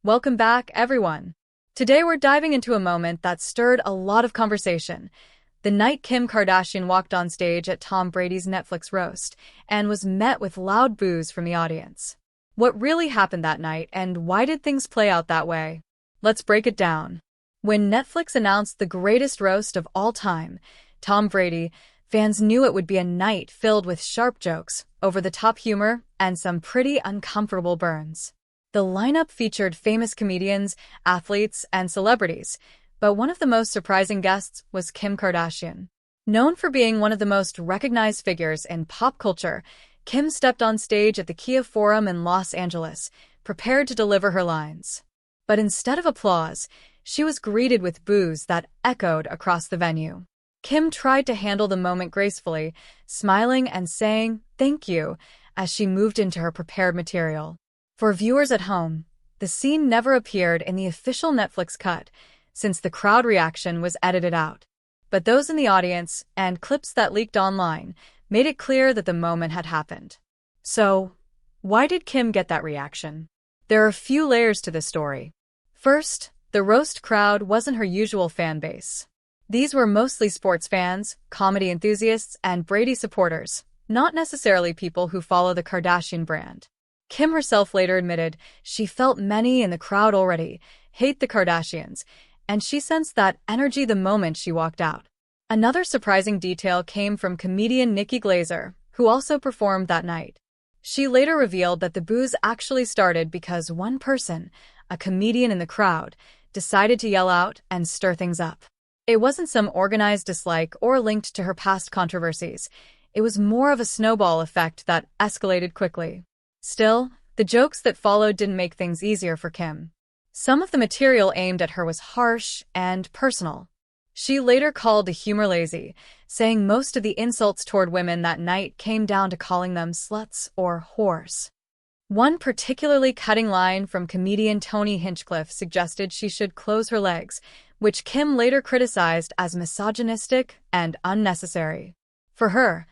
Welcome back, everyone. Today we're diving into a moment that stirred a lot of conversation. The night Kim Kardashian walked on stage at Tom Brady's Netflix roast and was met with loud boos from the audience. What really happened that night, and why did things play out that way? Let's break it down. When Netflix announced the greatest roast of all time, Tom Brady, fans knew it would be a night filled with sharp jokes, over-the-top humor, and some pretty uncomfortable burns. The lineup featured famous comedians, athletes, and celebrities, but one of the most surprising guests was Kim Kardashian. Known for being one of the most recognized figures in pop culture, Kim stepped on stage at the Kia Forum in Los Angeles, prepared to deliver her lines. But instead of applause, she was greeted with boos that echoed across the venue. Kim tried to handle the moment gracefully, smiling and saying, "Thank you," as she moved into her prepared material. For viewers at home, the scene never appeared in the official Netflix cut, since the crowd reaction was edited out. But those in the audience, and clips that leaked online, made it clear that the moment had happened. So, why did Kim get that reaction? There are a few layers to this story. First, the roast crowd wasn't her usual fan base. These were mostly sports fans, comedy enthusiasts, and Brady supporters, not necessarily people who follow the Kardashian brand. Kim herself later admitted she felt many in the crowd already hate the Kardashians, and she sensed that energy the moment she walked out. Another surprising detail came from comedian Nikki Glaser, who also performed that night. She later revealed that the boos actually started because one person, a comedian in the crowd, decided to yell out and stir things up. It wasn't some organized dislike or linked to her past controversies. It was more of a snowball effect that escalated quickly. Still, the jokes that followed didn't make things easier for Kim. Some of the material aimed at her was harsh and personal. She later called the humor lazy, saying most of the insults toward women that night came down to calling them sluts or whores. One particularly cutting line from comedian Tony Hinchcliffe suggested she should close her legs, which Kim later criticized as misogynistic and unnecessary. For her,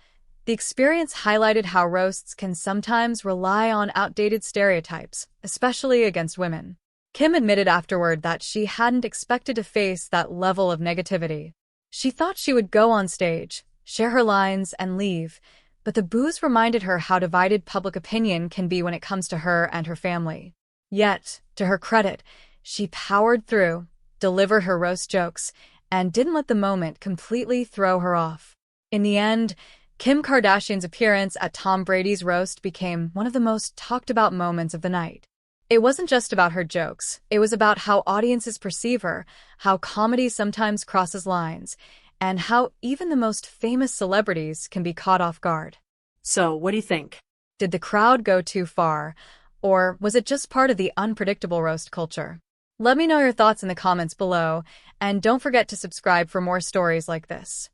the experience highlighted how roasts can sometimes rely on outdated stereotypes, especially against women. Kim admitted afterward that she hadn't expected to face that level of negativity. She thought she would go on stage, share her lines, and leave, but the boos reminded her how divided public opinion can be when it comes to her and her family. Yet, to her credit, she powered through, delivered her roast jokes, and didn't let the moment completely throw her off. In the end, Kim Kardashian's appearance at Tom Brady's roast became one of the most talked about moments of the night. It wasn't just about her jokes, it was about how audiences perceive her, how comedy sometimes crosses lines, and how even the most famous celebrities can be caught off guard. So, what do you think? Did the crowd go too far, or was it just part of the unpredictable roast culture? Let me know your thoughts in the comments below, and don't forget to subscribe for more stories like this.